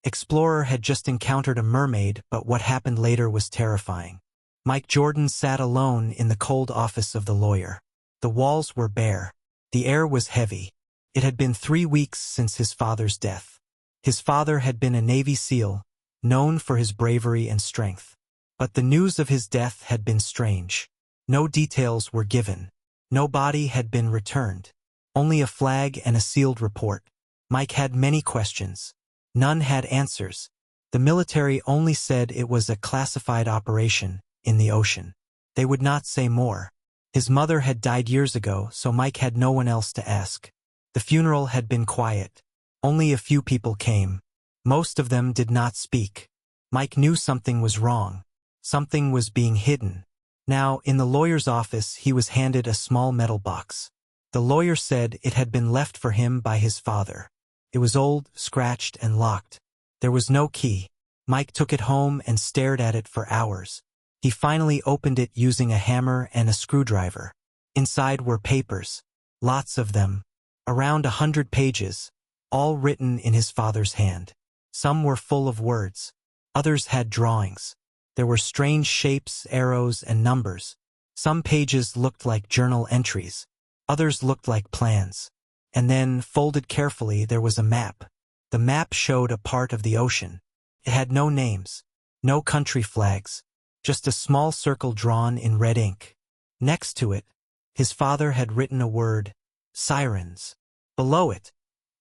Explorer had just encountered a mermaid, but what happened later was terrifying. Mike Jordan sat alone in the cold office of the lawyer. The walls were bare. The air was heavy. It had been 3 weeks since his father's death. His father had been a Navy SEAL, known for his bravery and strength. But the news of his death had been strange. No details were given. No body had been returned. Only a flag and a sealed report. Mike had many questions. None had answers. The military only said it was a classified operation in the ocean. They would not say more. His mother had died years ago, so Mike had no one else to ask. The funeral had been quiet. Only a few people came. Most of them did not speak. Mike knew something was wrong. Something was being hidden. Now, in the lawyer's office, he was handed a small metal box. The lawyer said it had been left for him by his father. It was old, scratched, and locked. There was no key. Mike took it home and stared at it for hours. He finally opened it using a hammer and a screwdriver. Inside were papers. Lots of them. Around 100 pages. All written in his father's hand. Some were full of words. Others had drawings. There were strange shapes, arrows, and numbers. Some pages looked like journal entries. Others looked like plans. And then, folded carefully, there was a map. The map showed a part of the ocean. It had no names. No country flags. Just a small circle drawn in red ink. Next to it, his father had written a word, sirens. Below it,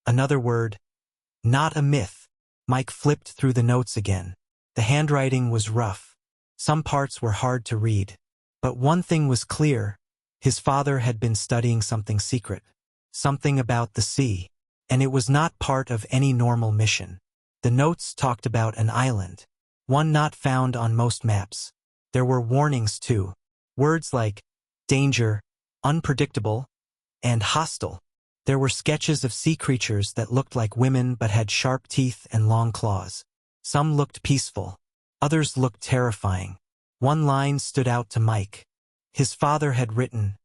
another word, not a myth. Mike flipped through the notes again. The handwriting was rough. Some parts were hard to read. But one thing was clear. His father had been studying something secret. Something about the sea. And it was not part of any normal mission. The notes talked about an island. One not found on most maps. There were warnings too. Words like danger, unpredictable, and hostile. There were sketches of sea creatures that looked like women but had sharp teeth and long claws. Some looked peaceful. Others looked terrifying. One line stood out to Mike. His father had written,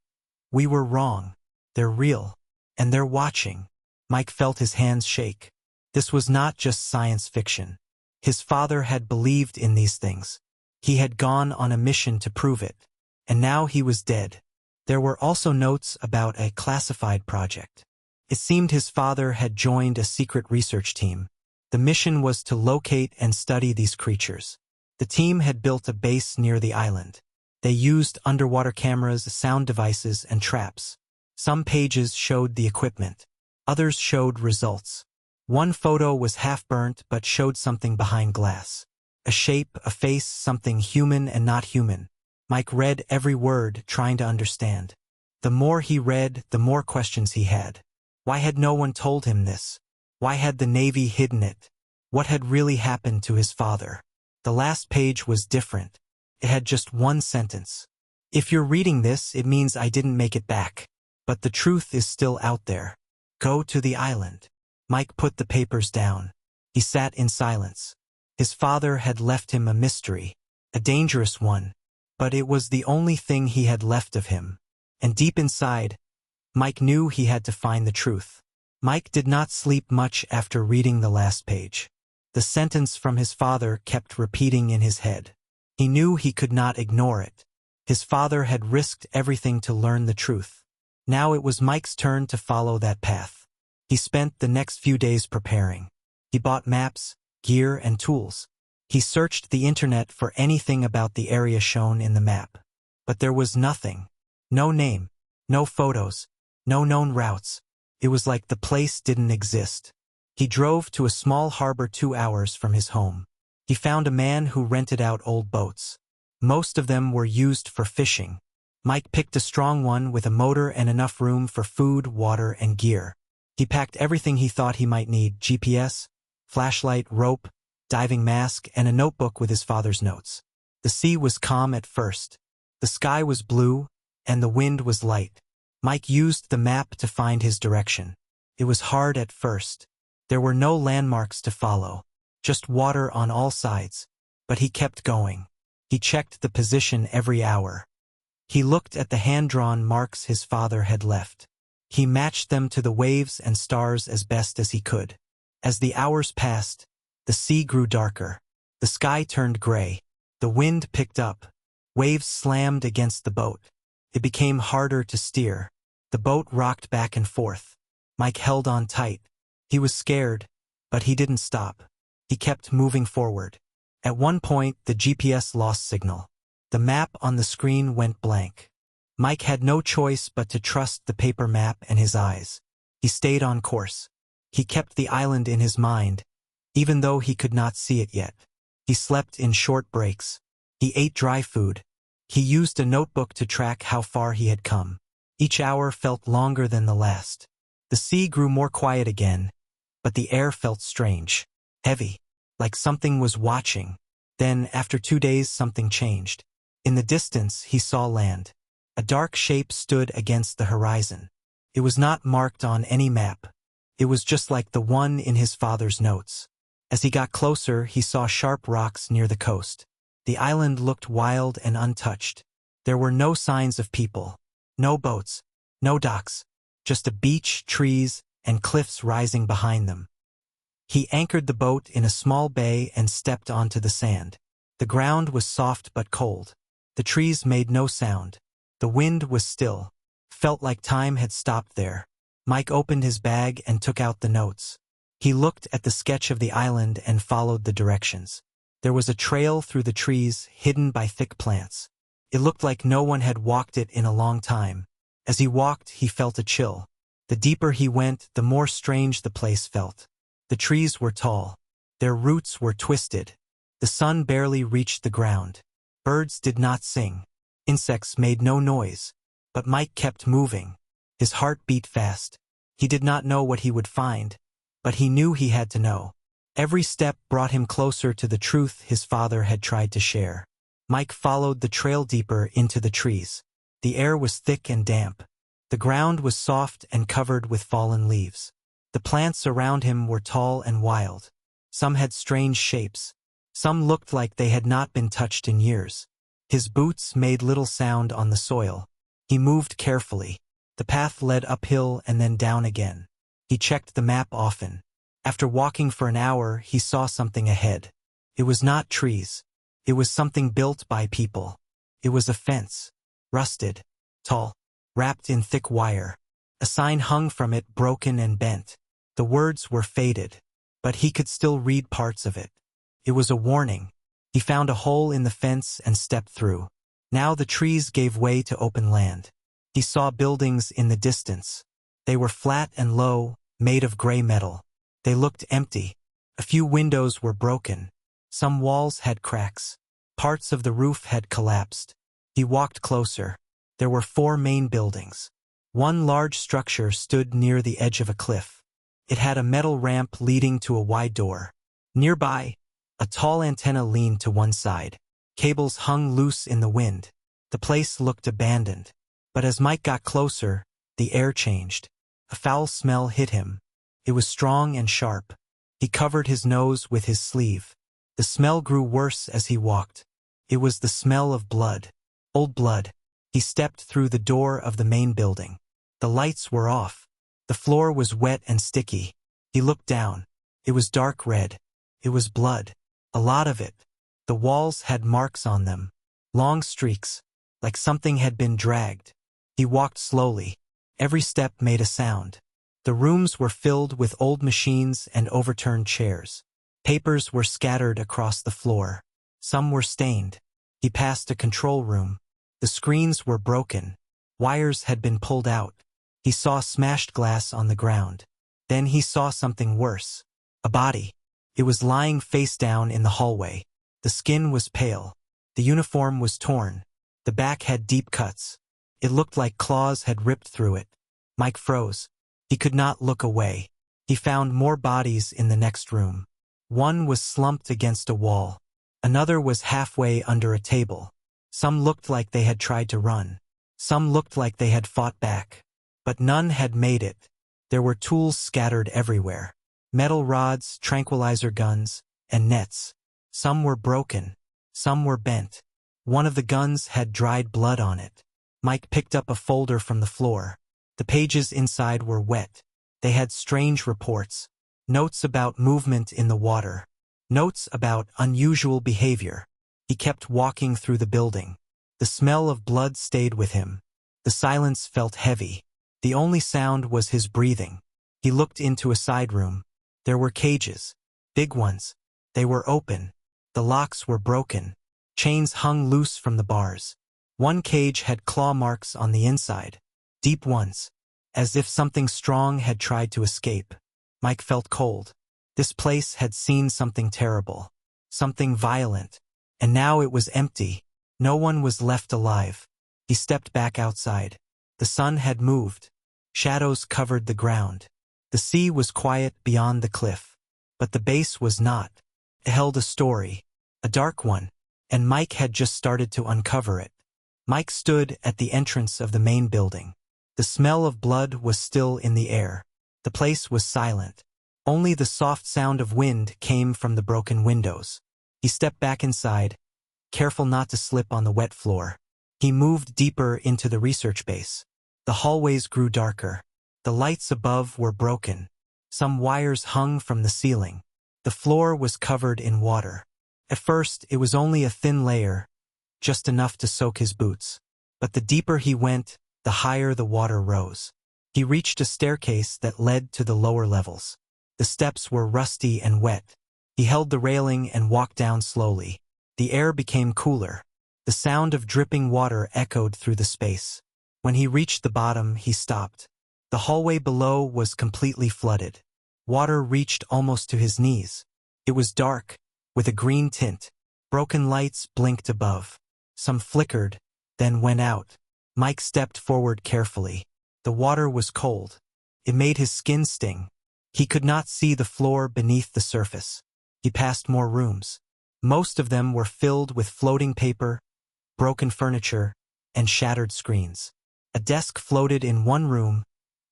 "We were wrong. They're real. And they're watching." Mike felt his hands shake. This was not just science fiction. His father had believed in these things. He had gone on a mission to prove it. And now he was dead. There were also notes about a classified project. It seemed his father had joined a secret research team. The mission was to locate and study these creatures. The team had built a base near the island. They used underwater cameras, sound devices, and traps. Some pages showed the equipment. Others showed results. One photo was half-burnt but showed something behind glass. A shape, a face, something human and not human. Mike read every word, trying to understand. The more he read, the more questions he had. Why had no one told him this? Why had the Navy hidden it? What had really happened to his father? The last page was different. It had just one sentence. "If you're reading this, it means I didn't make it back. But the truth is still out there. Go to the island." Mike put the papers down. He sat in silence. His father had left him a mystery, a dangerous one, but it was the only thing he had left of him. And deep inside, Mike knew he had to find the truth. Mike did not sleep much after reading the last page. The sentence from his father kept repeating in his head. He knew he could not ignore it. His father had risked everything to learn the truth. Now it was Mike's turn to follow that path. He spent the next few days preparing. He bought maps, gear, and tools. He searched the internet for anything about the area shown in the map. But there was nothing. No name, no photos, no known routes. It was like the place didn't exist. He drove to a small harbor 2 hours from his home. He found a man who rented out old boats. Most of them were used for fishing. Mike picked a strong one with a motor and enough room for food, water, and gear. He packed everything he thought he might need: GPS, flashlight, rope, diving mask, and a notebook with his father's notes. The sea was calm at first. The sky was blue, and the wind was light. Mike used the map to find his direction. It was hard at first. There were no landmarks to follow, just water on all sides. But he kept going. He checked the position every hour. He looked at the hand-drawn marks his father had left. He matched them to the waves and stars as best as he could. As the hours passed, The sea grew darker. The sky turned gray. The wind picked up. Waves slammed against the boat. It became harder to steer. The boat rocked back and forth. Mike held on tight. He was scared, but he didn't stop. He kept moving forward. At one point, the GPS lost signal. The map on the screen went blank. Mike had no choice but to trust the paper map and his eyes. He stayed on course. He kept the island in his mind, even though he could not see it yet. He slept in short breaks. He ate dry food. He used a notebook to track how far he had come. Each hour felt longer than the last. The sea grew more quiet again, but the air felt strange, heavy, like something was watching. Then, after 2 days, something changed. In the distance, he saw land. A dark shape stood against the horizon. It was not marked on any map. It was just like the one in his father's notes. As he got closer, he saw sharp rocks near the coast. The island looked wild and untouched. There were no signs of people. No boats. No docks. Just a beach, trees, and cliffs rising behind them. He anchored the boat in a small bay and stepped onto the sand. The ground was soft but cold. The trees made no sound. The wind was still. Felt like time had stopped there. Mike opened his bag and took out the notes. He looked at the sketch of the island and followed the directions. There was a trail through the trees, hidden by thick plants. It looked like no one had walked it in a long time. As he walked, he felt a chill. The deeper he went, the more strange the place felt. The trees were tall. Their roots were twisted. The sun barely reached the ground. Birds did not sing. Insects made no noise. But Mike kept moving. His heart beat fast. He did not know what he would find, but he knew he had to know. Every step brought him closer to the truth his father had tried to share. Mike followed the trail deeper into the trees. The air was thick and damp. The ground was soft and covered with fallen leaves. The plants around him were tall and wild. Some had strange shapes. Some looked like they had not been touched in years. His boots made little sound on the soil. He moved carefully. The path led uphill and then down again. He checked the map often. After walking for an hour, he saw something ahead. It was not trees. It was something built by people. It was a fence. Rusted. Tall. Wrapped in thick wire. A sign hung from it, broken and bent. The words were faded, but he could still read parts of it. It was a warning. He found a hole in the fence and stepped through. Now the trees gave way to open land. He saw buildings in the distance. They were flat and low, made of gray metal. They looked empty. A few windows were broken. Some walls had cracks. Parts of the roof had collapsed. He walked closer. There were 4 main buildings. One large structure stood near the edge of a cliff. It had a metal ramp leading to a wide door. Nearby, a tall antenna leaned to one side. Cables hung loose in the wind. The place looked abandoned. But as Mike got closer, the air changed. A foul smell hit him. It was strong and sharp. He covered his nose with his sleeve. The smell grew worse as he walked. It was the smell of blood. Old blood. He stepped through the door of the main building. The lights were off. The floor was wet and sticky. He looked down. It was dark red. It was blood. A lot of it. The walls had marks on them. Long streaks, like something had been dragged. He walked slowly. Every step made a sound. The rooms were filled with old machines and overturned chairs. Papers were scattered across the floor. Some were stained. He passed a control room. The screens were broken. Wires had been pulled out. He saw smashed glass on the ground. Then he saw something worse. A body. It was lying face down in the hallway. The skin was pale. The uniform was torn. The back had deep cuts. It looked like claws had ripped through it. Mike froze. He could not look away. He found more bodies in the next room. One was slumped against a wall. Another was halfway under a table. Some looked like they had tried to run. Some looked like they had fought back. But none had made it. There were tools scattered everywhere. Metal rods, tranquilizer guns, and nets. Some were broken. Some were bent. One of the guns had dried blood on it. Mike picked up a folder from the floor. The pages inside were wet. They had strange reports. Notes about movement in the water. Notes about unusual behavior. He kept walking through the building. The smell of blood stayed with him. The silence felt heavy. The only sound was his breathing. He looked into a side room. There were cages. Big ones. They were open. The locks were broken. Chains hung loose from the bars. One cage had claw marks on the inside. Deep ones. As if something strong had tried to escape. Mike felt cold. This place had seen something terrible. Something violent. And now it was empty. No one was left alive. He stepped back outside. The sun had moved. Shadows covered the ground. The sea was quiet beyond the cliff. But the base was not. It held a story. A dark one. And Mike had just started to uncover it. Mike stood at the entrance of the main building. The smell of blood was still in the air. The place was silent. Only the soft sound of wind came from the broken windows. He stepped back inside, careful not to slip on the wet floor. He moved deeper into the research base. The hallways grew darker. The lights above were broken. Some wires hung from the ceiling. The floor was covered in water. At first, it was only a thin layer, just enough to soak his boots. But the deeper he went, the higher the water rose. He reached a staircase that led to the lower levels. The steps were rusty and wet. He held the railing and walked down slowly. The air became cooler. The sound of dripping water echoed through the space. When he reached the bottom, he stopped. The hallway below was completely flooded. Water reached almost to his knees. It was dark, with a green tint. Broken lights blinked above. Some flickered, then went out. Mike stepped forward carefully. The water was cold. It made his skin sting. He could not see the floor beneath the surface. He passed more rooms. Most of them were filled with floating paper, broken furniture, and shattered screens. A desk floated in one room,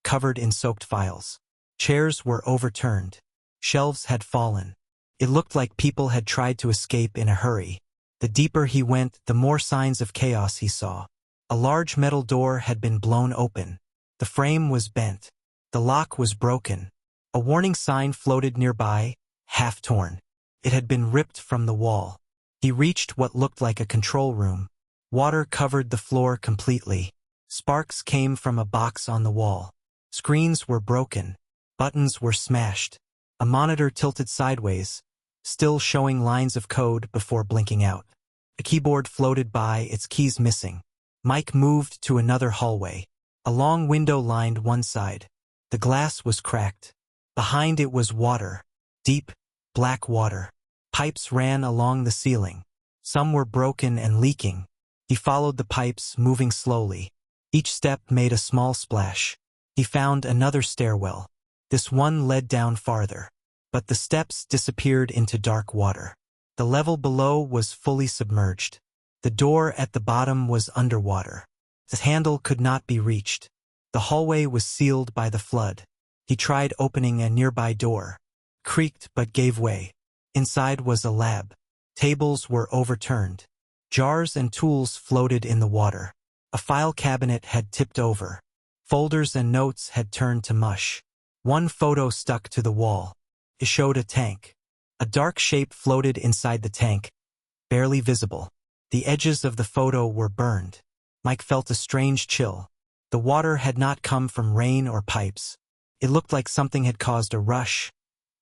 covered in soaked files. Chairs were overturned. Shelves had fallen. It looked like people had tried to escape in a hurry. The deeper he went, the more signs of chaos he saw. A large metal door had been blown open. The frame was bent. The lock was broken. A warning sign floated nearby, half torn. It had been ripped from the wall. He reached what looked like a control room. Water covered the floor completely. Sparks came from a box on the wall. Screens were broken. Buttons were smashed. A monitor tilted sideways, still showing lines of code before blinking out. A keyboard floated by, its keys missing. Mike moved to another hallway. A long window lined one side. The glass was cracked. Behind it was water. Deep, black water. Pipes ran along the ceiling. Some were broken and leaking. He followed the pipes, moving slowly. Each step made a small splash. He found another stairwell. This one led down farther. But the steps disappeared into dark water. The level below was fully submerged. The door at the bottom was underwater. The handle could not be reached. The hallway was sealed by the flood. He tried opening a nearby door. Creaked but gave way. Inside was a lab. Tables were overturned. Jars and tools floated in the water. A file cabinet had tipped over. Folders and notes had turned to mush. One photo stuck to the wall. It showed a tank. A dark shape floated inside the tank, barely visible. The edges of the photo were burned. Mike felt a strange chill. The water had not come from rain or pipes. It looked like something had caused a rush,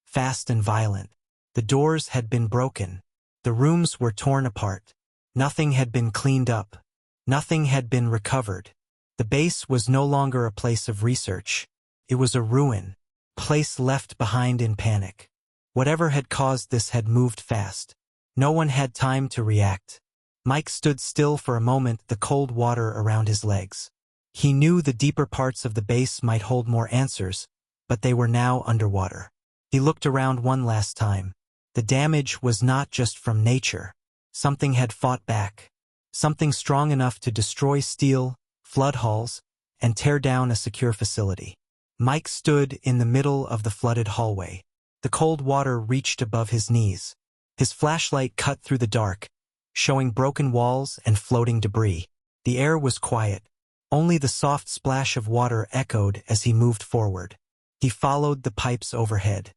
fast and violent. The doors had been broken. The rooms were torn apart. Nothing had been cleaned up. Nothing had been recovered. The base was no longer a place of research. It was a ruin, a place left behind in panic. Whatever had caused this had moved fast. No one had time to react. Mike stood still for a moment, the cold water around his legs. He knew the deeper parts of the base might hold more answers, but they were now underwater. He looked around one last time. The damage was not just from nature. Something had fought back. Something strong enough to destroy steel, flood halls, and tear down a secure facility. Mike stood in the middle of the flooded hallway. The cold water reached above his knees. His flashlight cut through the dark, showing broken walls and floating debris. The air was quiet. Only the soft splash of water echoed as he moved forward. He followed the pipes overhead.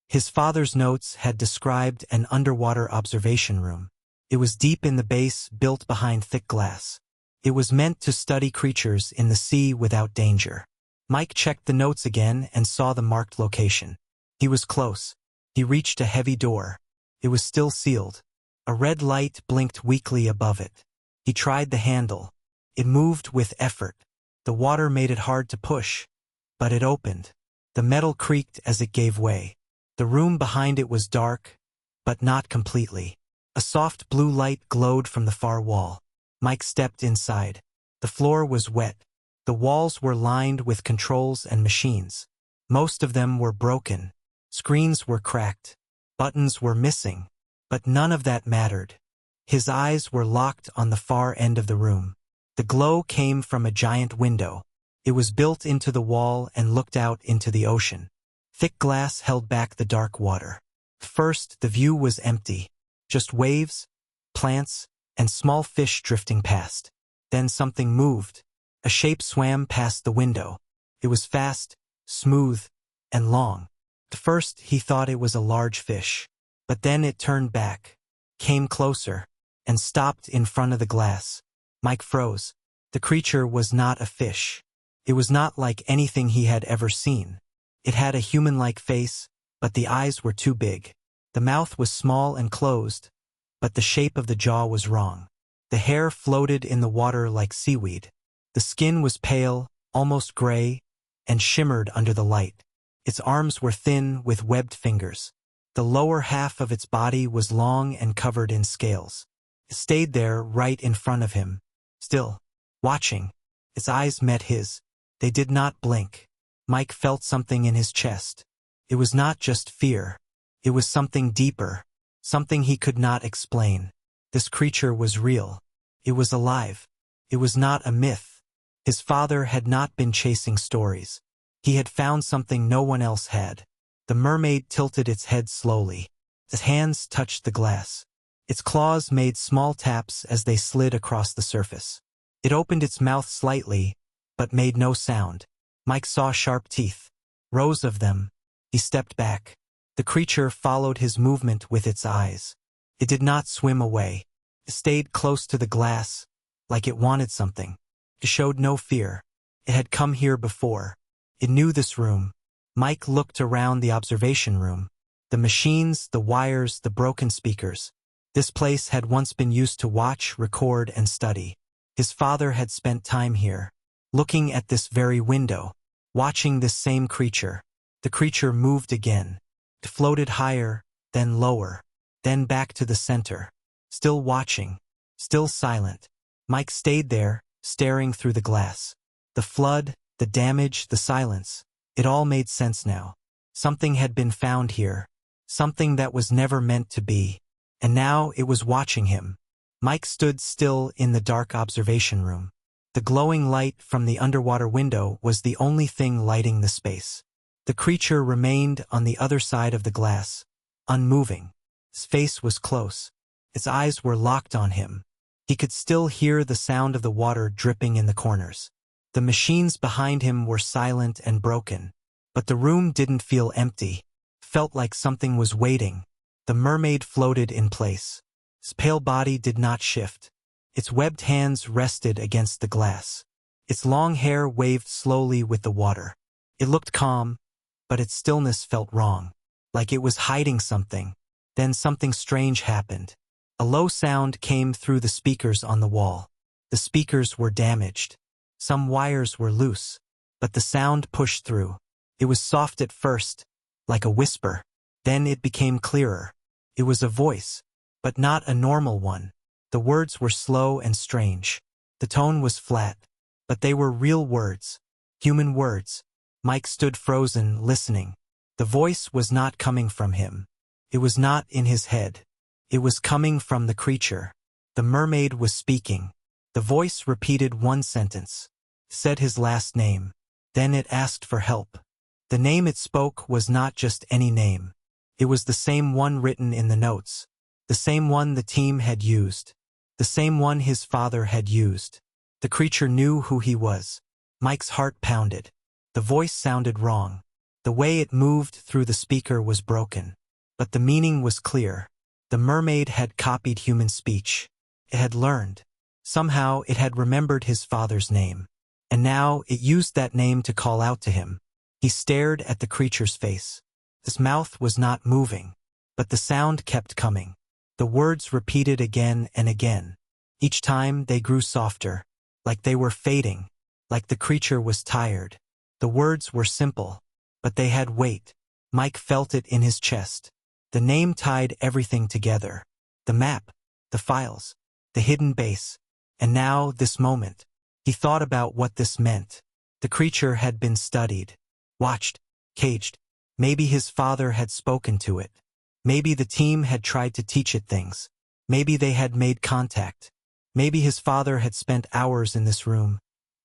His father's notes had described an underwater observation room. It was deep in the base, built behind thick glass. It was meant to study creatures in the sea without danger. Mike checked the notes again and saw the marked location. He was close. He reached a heavy door. It was still sealed. A red light blinked weakly above it. He tried the handle. It moved with effort. The water made it hard to push, but it opened. The metal creaked as it gave way. The room behind it was dark, but not completely. A soft blue light glowed from the far wall. Mike stepped inside. The floor was wet. The walls were lined with controls and machines. Most of them were broken. Screens were cracked. Buttons were missing. But none of that mattered. His eyes were locked on the far end of the room. The glow came from a giant window. It was built into the wall and looked out into the ocean. Thick glass held back the dark water. First, the view was empty. Just waves, plants, and small fish drifting past. Then something moved. A shape swam past the window. It was fast, smooth, and long. At first, he thought it was a large fish. But then it turned back, came closer, and stopped in front of the glass. Mike froze. The creature was not a fish. It was not like anything he had ever seen. It had a human-like face, but the eyes were too big. The mouth was small and closed, but the shape of the jaw was wrong. The hair floated in the water like seaweed. The skin was pale, almost gray, and shimmered under the light. Its arms were thin with webbed fingers. The lower half of its body was long and covered in scales. It stayed there right in front of him, still, watching. Its eyes met his. They did not blink. Mike felt something in his chest. It was not just fear. It was something deeper, something he could not explain. This creature was real. It was alive. It was not a myth. His father had not been chasing stories. He had found something no one else had. The mermaid tilted its head slowly. Its hands touched the glass. Its claws made small taps as they slid across the surface. It opened its mouth slightly, but made no sound. Mike saw sharp teeth, rows of them. He stepped back. The creature followed his movement with its eyes. It did not swim away. It stayed close to the glass, like it wanted something. It showed no fear. It had come here before. It knew this room. Mike looked around the observation room. The machines, the wires, the broken speakers. This place had once been used to watch, record, and study. His father had spent time here, looking at this very window, watching this same creature. The creature moved again. It floated higher, then lower, then back to the center. Still watching, still silent. Mike stayed there, staring through the glass. The flood, the damage, the silence. It all made sense now. Something had been found here. Something that was never meant to be. And now it was watching him. Mike stood still in the dark observation room. The glowing light from the underwater window was the only thing lighting the space. The creature remained on the other side of the glass, unmoving. Its face was close. Its eyes were locked on him. He could still hear the sound of the water dripping in the corners. The machines behind him were silent and broken. But the room didn't feel empty. Felt like something was waiting. The mermaid floated in place. Its pale body did not shift. Its webbed hands rested against the glass. Its long hair waved slowly with the water. It looked calm, but its stillness felt wrong, like it was hiding something. Then something strange happened. A low sound came through the speakers on the wall. The speakers were damaged. Some wires were loose, but the sound pushed through. It was soft at first, like a whisper. Then it became clearer. It was a voice, but not a normal one. The words were slow and strange. The tone was flat, but they were real words, human words. Mike stood frozen, listening. The voice was not coming from him. It was not in his head. It was coming from the creature. The mermaid was speaking. The voice repeated one sentence, said his last name. Then it asked for help. The name it spoke was not just any name. It was the same one written in the notes. The same one the team had used. The same one his father had used. The creature knew who he was. Mike's heart pounded. The voice sounded wrong. The way it moved through the speaker was broken. But the meaning was clear. The mermaid had copied human speech. It had learned. Somehow it had remembered his father's name. And now it used that name to call out to him. He stared at the creature's face. His mouth was not moving. But the sound kept coming. The words repeated again and again. Each time they grew softer. Like they were fading. Like the creature was tired. The words were simple. But they had weight. Mike felt it in his chest. The name tied everything together. The map, the files, the hidden base. And now, this moment. He thought about what this meant. The creature had been studied, watched, caged. Maybe his father had spoken to it. Maybe the team had tried to teach it things. Maybe they had made contact. Maybe his father had spent hours in this room,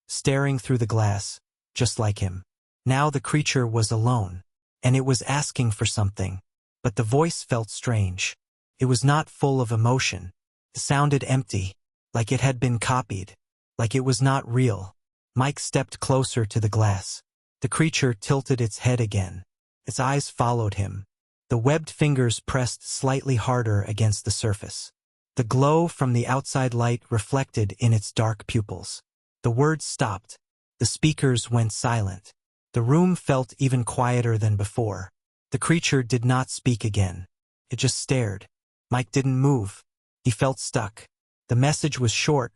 staring through the glass, just like him. Now the creature was alone, and it was asking for something. But the voice felt strange. It was not full of emotion. It sounded empty, like it had been copied, like it was not real. Mike stepped closer to the glass. The creature tilted its head again. Its eyes followed him. The webbed fingers pressed slightly harder against the surface. The glow from the outside light reflected in its dark pupils. The words stopped. The speakers went silent. The room felt even quieter than before. The creature did not speak again. It just stared. Mike didn't move. He felt stuck. The message was short,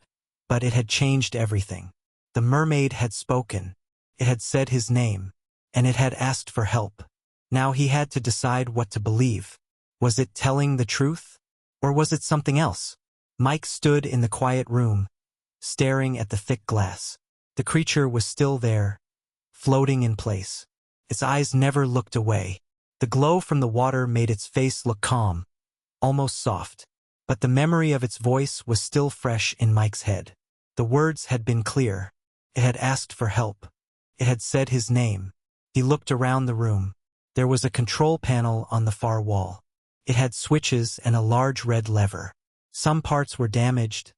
but it had changed everything. The mermaid had spoken. It had said his name, and it had asked for help. Now he had to decide what to believe. Was it telling the truth? Or was it something else? Mike stood in the quiet room, staring at the thick glass. The creature was still there, floating in place. Its eyes never looked away. The glow from the water made its face look calm, almost soft. But the memory of its voice was still fresh in Mike's head. The words had been clear. It had asked for help. It had said his name. He looked around the room. There was a control panel on the far wall. It had switches and a large red lever. Some parts were damaged,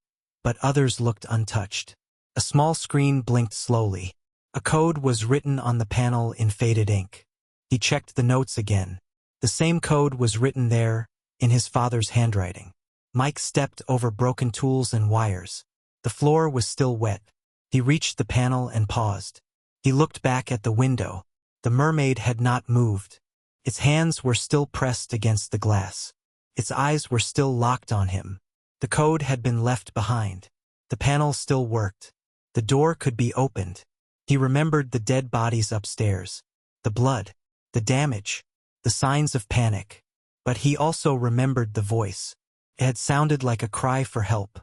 but others looked untouched. A small screen blinked slowly. A code was written on the panel in faded ink. He checked the notes again. The same code was written there, in his father's handwriting. Mike stepped over broken tools and wires. The floor was still wet. He reached the panel and paused. He looked back at the window. The mermaid had not moved. Its hands were still pressed against the glass. Its eyes were still locked on him. The code had been left behind. The panel still worked. The door could be opened. He remembered the dead bodies upstairs. The blood. The damage. The signs of panic. But he also remembered the voice. It had sounded like a cry for help.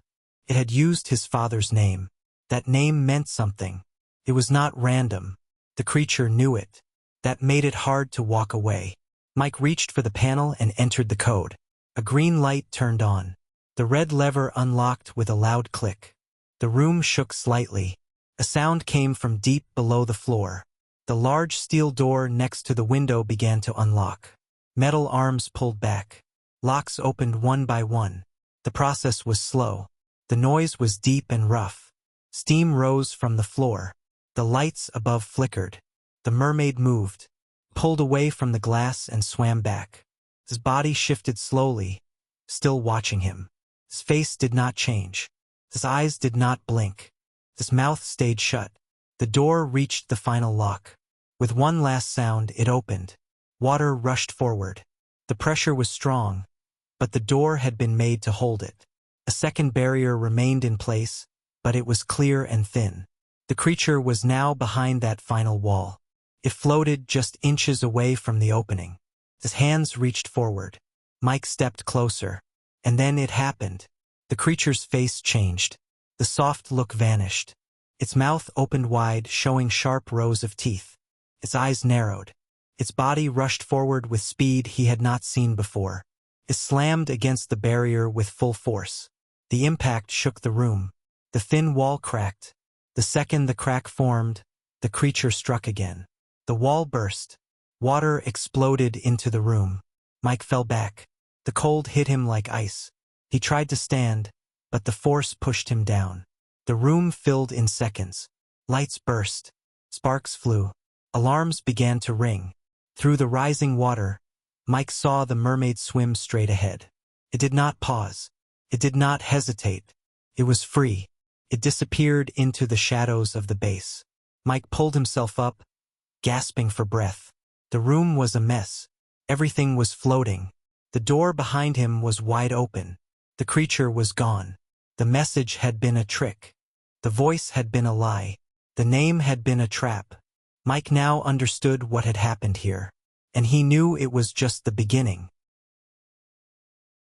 It had used his father's name. That name meant something. It was not random. The creature knew it. That made it hard to walk away. Mike reached for the panel and entered the code. A green light turned on. The red lever unlocked with a loud click. The room shook slightly. A sound came from deep below the floor. The large steel door next to the window began to unlock. Metal arms pulled back. Locks opened one by one. The process was slow. The noise was deep and rough. Steam rose from the floor. The lights above flickered. The mermaid moved, pulled away from the glass and swam back. His body shifted slowly, still watching him. His face did not change. His eyes did not blink. His mouth stayed shut. The door reached the final lock. With one last sound, it opened. Water rushed forward. The pressure was strong, but the door had been made to hold it. A second barrier remained in place, but it was clear and thin. The creature was now behind that final wall. It floated just inches away from the opening. His hands reached forward. Mike stepped closer. And then it happened. The creature's face changed. The soft look vanished. Its mouth opened wide, showing sharp rows of teeth. Its eyes narrowed. Its body rushed forward with speed he had not seen before. It slammed against the barrier with full force. The impact shook the room. The thin wall cracked. The second the crack formed, the creature struck again. The wall burst. Water exploded into the room. Mike fell back. The cold hit him like ice. He tried to stand, but the force pushed him down. The room filled in seconds. Lights burst. Sparks flew. Alarms began to ring. Through the rising water, Mike saw the mermaid swim straight ahead. It did not pause. It did not hesitate. It was free. It disappeared into the shadows of the base. Mike pulled himself up, gasping for breath. The room was a mess. Everything was floating. The door behind him was wide open. The creature was gone. The message had been a trick. The voice had been a lie. The name had been a trap. Mike now understood what had happened here. And he knew it was just the beginning.